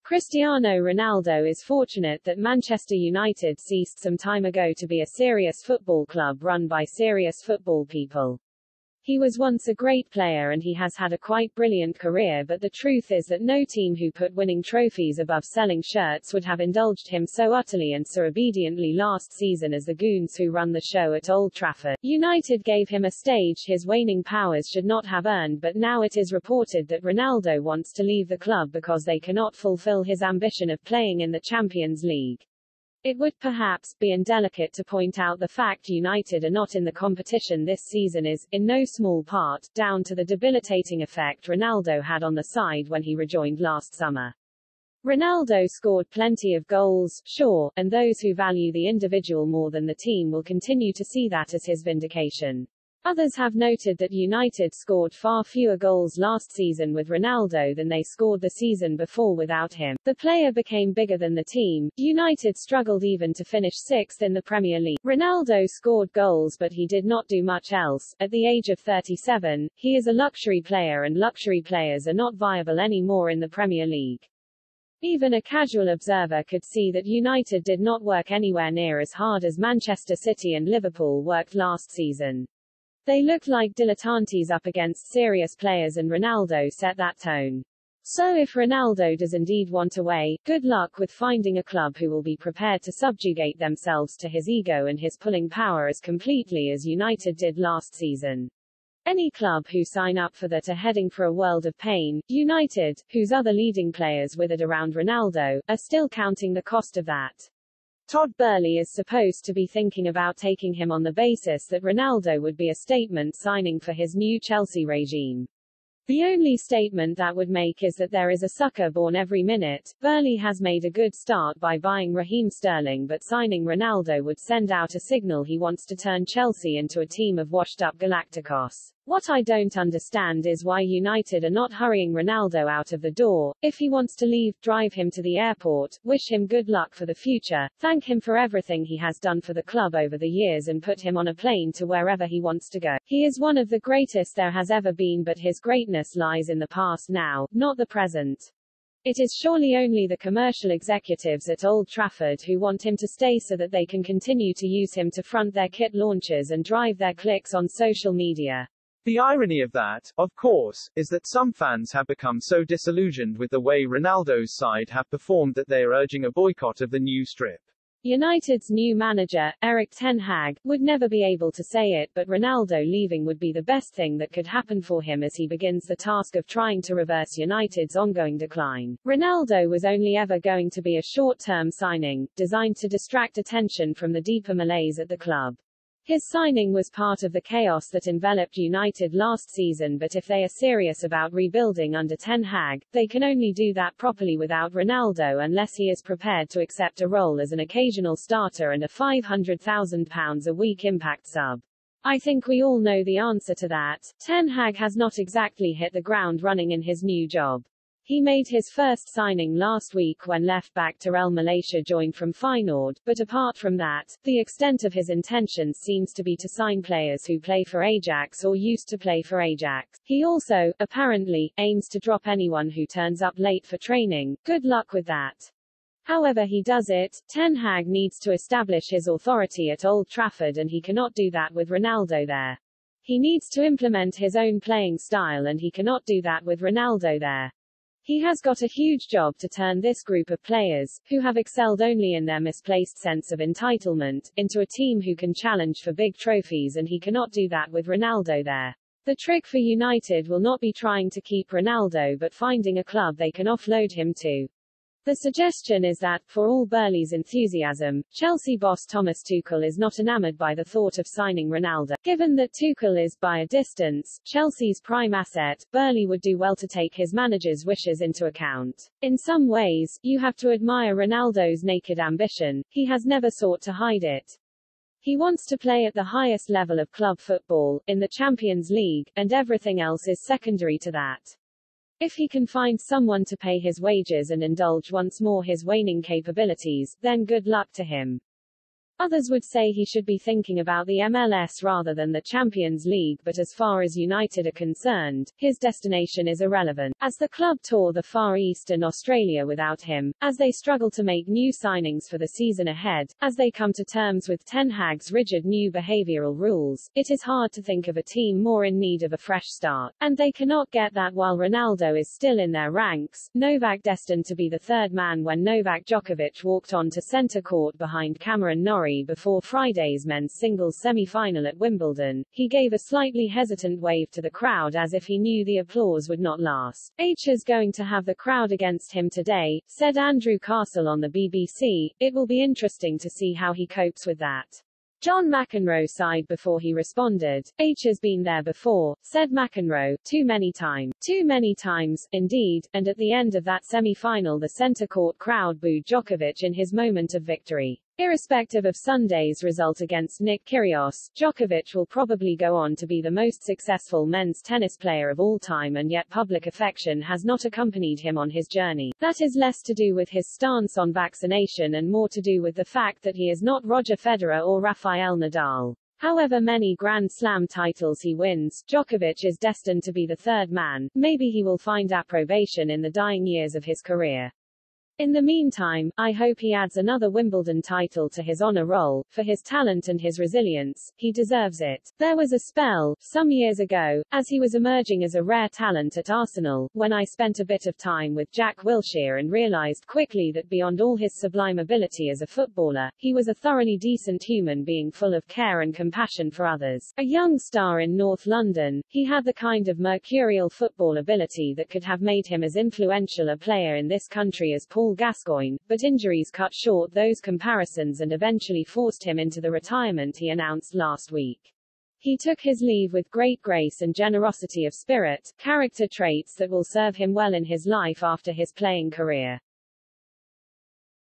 Cristiano Ronaldo is fortunate that Manchester United ceased some time ago to be a serious football club run by serious football people. He was once a great player and he has had a quite brilliant career, but the truth is that no team who put winning trophies above selling shirts would have indulged him so utterly and so obediently last season as the goons who run the show at Old Trafford. United gave him a stage his waning powers should not have earned, but now it is reported that Ronaldo wants to leave the club because they cannot fulfill his ambition of playing in the Champions League. It would perhaps be indelicate to point out the fact United are not in the competition this season is, in no small part, down to the debilitating effect Ronaldo had on the side when he rejoined last summer. Ronaldo scored plenty of goals, sure, and those who value the individual more than the team will continue to see that as his vindication. Others have noted that United scored far fewer goals last season with Ronaldo than they scored the season before without him. The player became bigger than the team. United struggled even to finish sixth in the Premier League. Ronaldo scored goals but he did not do much else. At the age of 37, he is a luxury player and luxury players are not viable anymore in the Premier League. Even a casual observer could see that United did not work anywhere near as hard as Manchester City and Liverpool worked last season. They looked like dilettantes up against serious players and Ronaldo set that tone. So if Ronaldo does indeed want away, good luck with finding a club who will be prepared to subjugate themselves to his ego and his pulling power as completely as United did last season. Any club who sign up for that are heading for a world of pain. United, whose other leading players withered around Ronaldo, are still counting the cost of that. Todd Boehly is supposed to be thinking about taking him on the basis that Ronaldo would be a statement signing for his new Chelsea regime. The only statement that would make is that there is a sucker born every minute. Boehly has made a good start by buying Raheem Sterling, but signing Ronaldo would send out a signal he wants to turn Chelsea into a team of washed-up Galacticos. What I don't understand is why United are not hurrying Ronaldo out of the door. If he wants to leave, drive him to the airport, wish him good luck for the future, thank him for everything he has done for the club over the years and put him on a plane to wherever he wants to go. He is one of the greatest there has ever been, but his greatness lies in the past now, not the present. It is surely only the commercial executives at Old Trafford who want him to stay so that they can continue to use him to front their kit launches and drive their clicks on social media. The irony of that, of course, is that some fans have become so disillusioned with the way Ronaldo's side have performed that they are urging a boycott of the new strip. United's new manager, Ten Hag, would never be able to say it, but Ronaldo leaving would be the best thing that could happen for him as he begins the task of trying to reverse United's ongoing decline. Ronaldo was only ever going to be a short-term signing, designed to distract attention from the deeper malaise at the club. His signing was part of the chaos that enveloped United last season, but if they are serious about rebuilding under Ten Hag, they can only do that properly without Ronaldo unless he is prepared to accept a role as an occasional starter and a £500,000 a week impact sub. I think we all know the answer to that. Ten Hag has not exactly hit the ground running in his new job. He made his first signing last week when left-back Terrell Malaysia joined from Feyenoord, but apart from that, the extent of his intentions seems to be to sign players who play for Ajax or used to play for Ajax. He also, apparently, aims to drop anyone who turns up late for training. Good luck with that. However he does it, Ten Hag needs to establish his authority at Old Trafford and he cannot do that with Ronaldo there. He needs to implement his own playing style and he cannot do that with Ronaldo there. He has got a huge job to turn this group of players, who have excelled only in their misplaced sense of entitlement, into a team who can challenge for big trophies, and he cannot do that with Ronaldo there. The trick for United will not be trying to keep Ronaldo but finding a club they can offload him to. The suggestion is that, for all Boehly's enthusiasm, Chelsea boss Thomas Tuchel is not enamored by the thought of signing Ronaldo. Given that Tuchel is, by a distance, Chelsea's prime asset, Boehly would do well to take his manager's wishes into account. In some ways, you have to admire Ronaldo's naked ambition. He has never sought to hide it. He wants to play at the highest level of club football, in the Champions League, and everything else is secondary to that. If he can find someone to pay his wages and indulge once more his waning capabilities, then good luck to him. Others would say he should be thinking about the MLS rather than the Champions League, but as far as United are concerned, his destination is irrelevant. As the club tour the Far East and Australia without him, as they struggle to make new signings for the season ahead, as they come to terms with Ten Hag's rigid new behavioural rules, it is hard to think of a team more in need of a fresh start. And they cannot get that while Ronaldo is still in their ranks. Novak destined to be the third man when Novak Djokovic walked on to centre court behind Cameron Norrie before Friday's men's singles semi-final at Wimbledon. He gave a slightly hesitant wave to the crowd as if he knew the applause would not last. H is going to have the crowd against him today, said Andrew Castle on the BBC. It will be interesting to see how he copes with that. John McEnroe sighed before he responded. H has been there before, said McEnroe, too many times. Too many times, indeed, and at the end of that semi-final the centre court crowd booed Djokovic in his moment of victory. Irrespective of Sunday's result against Nick Kyrgios, Djokovic will probably go on to be the most successful men's tennis player of all time, and yet public affection has not accompanied him on his journey. That is less to do with his stance on vaccination and more to do with the fact that he is not Roger Federer or Rafael Nadal. However many Grand Slam titles he wins, Djokovic is destined to be the third man. Maybe he will find approbation in the dying years of his career. In the meantime, I hope he adds another Wimbledon title to his honor roll. For his talent and his resilience, he deserves it. There was a spell, some years ago, as he was emerging as a rare talent at Arsenal, when I spent a bit of time with Jack Wilshere and realized quickly that beyond all his sublime ability as a footballer, he was a thoroughly decent human being full of care and compassion for others. A young star in North London, he had the kind of mercurial football ability that could have made him as influential a player in this country as Paul Gascoigne, but injuries cut short those comparisons and eventually forced him into the retirement he announced last week. He took his leave with great grace and generosity of spirit, character traits that will serve him well in his life after his playing career.